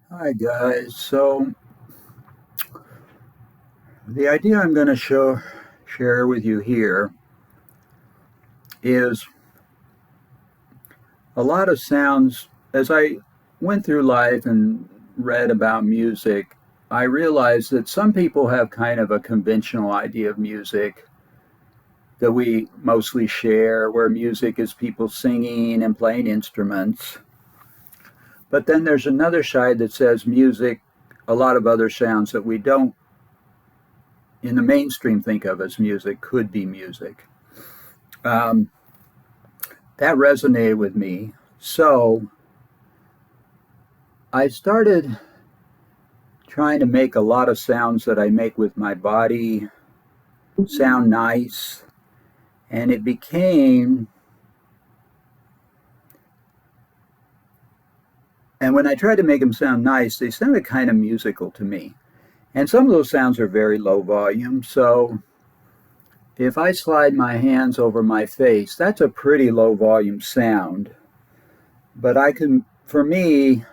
Hi guys. So the idea I'm going to share with you here is a lot of sounds. As I went through life and read about music, I realized that some people have kind of a conventional idea of music that we mostly share, where music is people singing and playing instruments. But then there's another side that says music, a lot of other sounds that we don't in the mainstream think of as music could be music. Um, that resonated with me. So I started trying to make a lot of sounds that I make with my body sound nice. And it became, and when I tried to make them sound nice, they sounded kind of musical to me. And some of those sounds are very low volume. So if I slide my hands over my face, that's a pretty low volume sound. But I can, for me,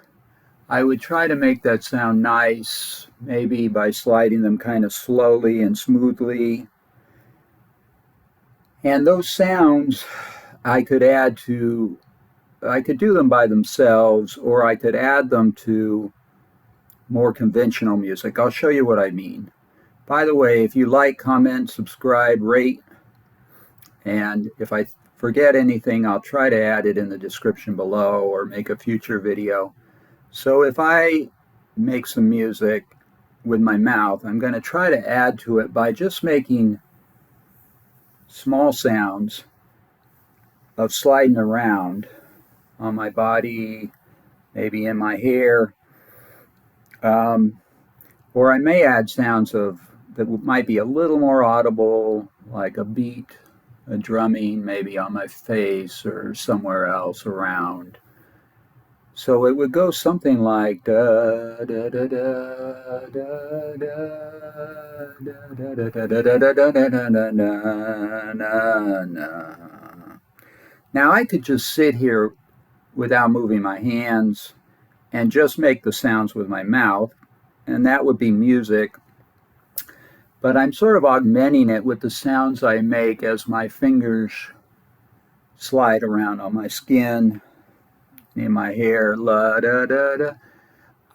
I would try to make that sound nice, maybe by sliding them kind of slowly and smoothly. And those sounds I could add to, I could do them by themselves, or I could add them to more conventional music. I'll show you what I mean. By the way, if you like, comment, subscribe, rate, and if I forget anything, I'll try to add it in the description below or make a future video. So if I make some music with my mouth, I'm going to try to add to it by just making small sounds of sliding around on my body, maybe in my hair, um, or I may add sounds of that might be a little more audible, like a beat, a drumming, maybe on my face or somewhere else around. So it would go something like da da da da da da da da da. Now I could just sit here without moving my hands and just make the sounds with my mouth, and that would be music. But I'm sort of augmenting it with the sounds I make as my fingers slide around on my skin, in my hair, la da da da.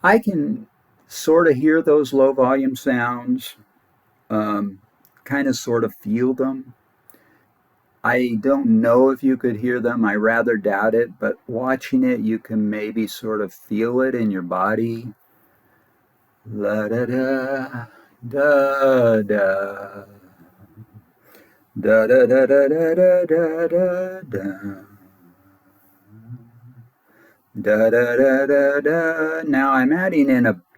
I can sort of hear those low volume sounds, um, kind of sort of feel them. I don't know if you could hear them. I rather doubt it, but watching it, you can maybe sort of feel it in your body. La da da da da da da da da da da da da da. Da da da da da.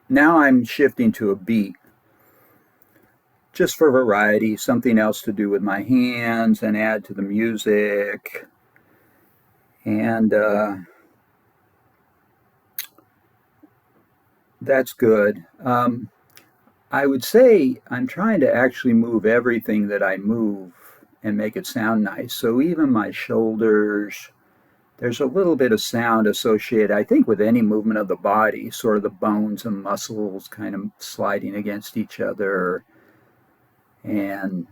Now I'm shifting to a beat just for variety, something else to do with my hands and add to the music. And that's good. I would say I'm trying to actually move everything that I move and make it sound nice. So even my shoulders, there's a little bit of sound associated, I think, with any movement of the body, sort of the bones and muscles kind of sliding against each other. And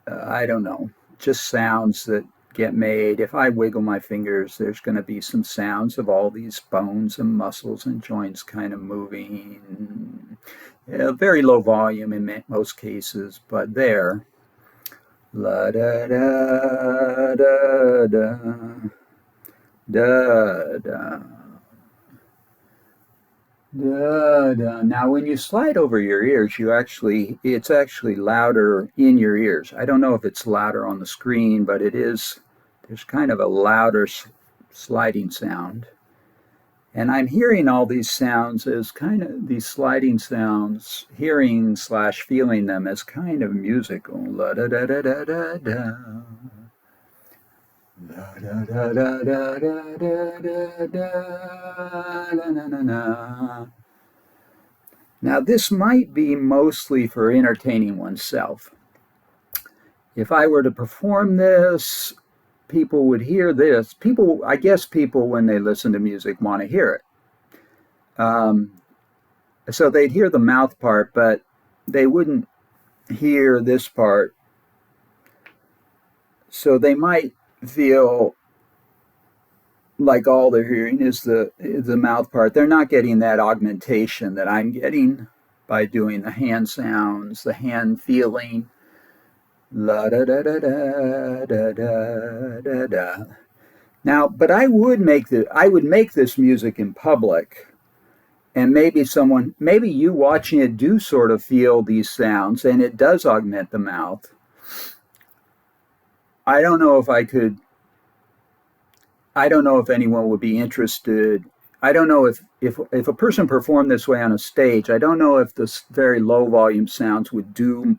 I don't know, just sounds that get made. If I wiggle my fingers, there's going to be some sounds of all these bones and muscles and joints kind of moving. Yeah, very low volume in most cases, but there. La da da da da da da da da. Now, when you slide over your ears, it's actually louder in your ears. I don't know if it's louder on the screen, but it is. There's kind of a louder sliding sound. And I'm hearing all these sounds as kind of these sliding sounds, hearing slash feeling them as kind of musical. La da da da da da da. La da da da da da da da da na na na na. Now, this might be mostly for entertaining oneself. If I were to perform this, people would hear this. I guess people, when they listen to music, want to hear it. Um, so they'd hear the mouth part, but they wouldn't hear this part. So they might feel like all they're hearing is the mouth part. They're not getting that augmentation that I'm getting by doing the hand sounds, the hand feeling. La da da da da da da da da. Now, but I would make this music in public, and maybe you watching it do sort of feel these sounds, and it does augment the mouth. I don't know if I could. I don't know if anyone would be interested. I don't know if a person performed this way on a stage. I don't know if the very low volume sounds would do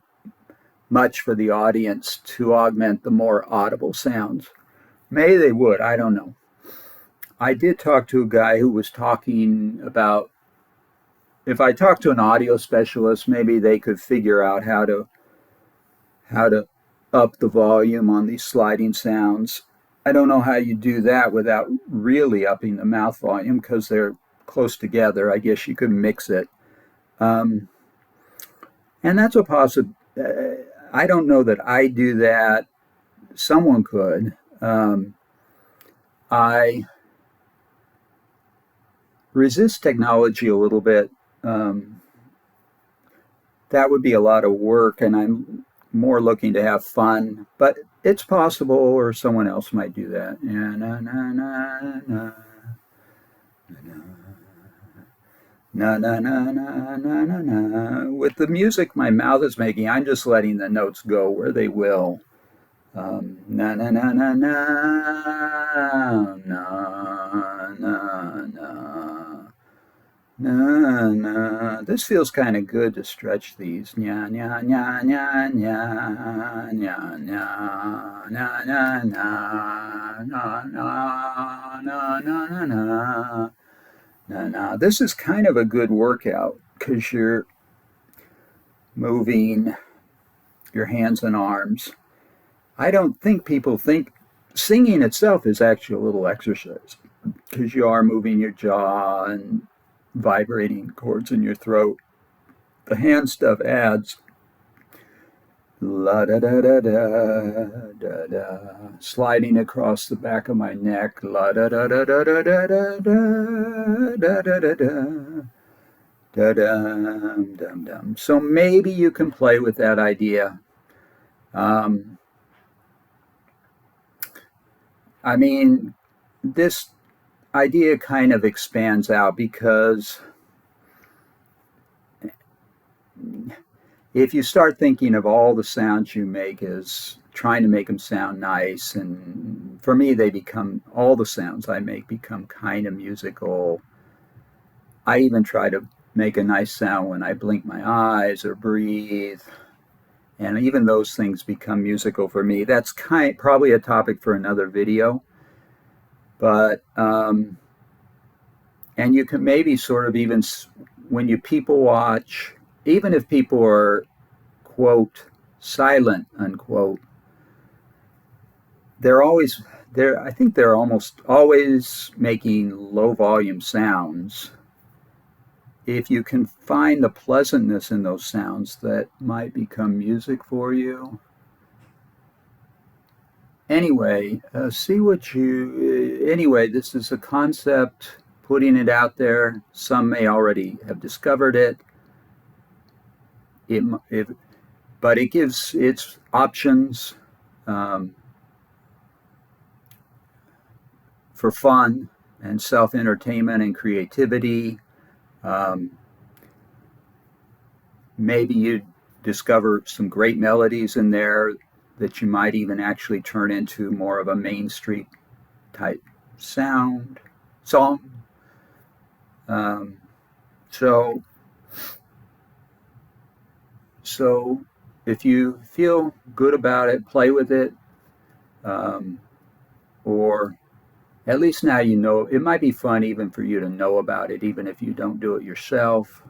much for the audience to augment the more audible sounds. Maybe they would. I don't know. I did talk to a guy who was talking about if I talked to an audio specialist, maybe they could figure out how to up the volume on these sliding sounds. I don't know how you do that without really upping the mouth volume because they're close together. I guess you could mix it. Um, and that's a possible. I don't know that I do that. Someone could. I resist technology a little bit. Um, that would be a lot of work, and I'm more looking to have fun. But it's possible, or someone else might do that. Yeah, na na na na na na na na na na na. With the music my mouth is making, I'm just letting the notes go where they will. Na na na na na na na na. Na na. This feels kind of good to stretch these. Nya nya nya nya nya nya nya nya nya nya na na na na na na na. This is kind of a good workout because you're moving your hands and arms. I don't think people think singing itself is actually a little exercise because you are moving your jaw and vibrating chords in your throat. The hand stuff adds. La da da da da da da, sliding across the back of my neck. La da da da da da da da da da da da da dum dum dum. So maybe you can play with that idea. Um, I mean, this idea kind of expands out because if you start thinking of all the sounds you make as trying to make them sound nice, and for me, all the sounds I make become kind of musical. I even try to make a nice sound when I blink my eyes or breathe. And even those things become musical for me. That's probably a topic for another video. But, and you can maybe sort of even, when you people watch, even if people are, quote, silent, unquote, I think they're almost always making low volume sounds. If you can find the pleasantness in those sounds, that might become music for you. Anyway, anyway, this is a concept, putting it out there. Some may already have discovered it. But it gives its options for fun and self-entertainment and creativity. Maybe you discover some great melodies in there that you might even actually turn into more of a Main Street type song. Um, so, so if you feel good about it, play with it, or at least now you know. It might be fun even for you to know about it, even if you don't do it yourself.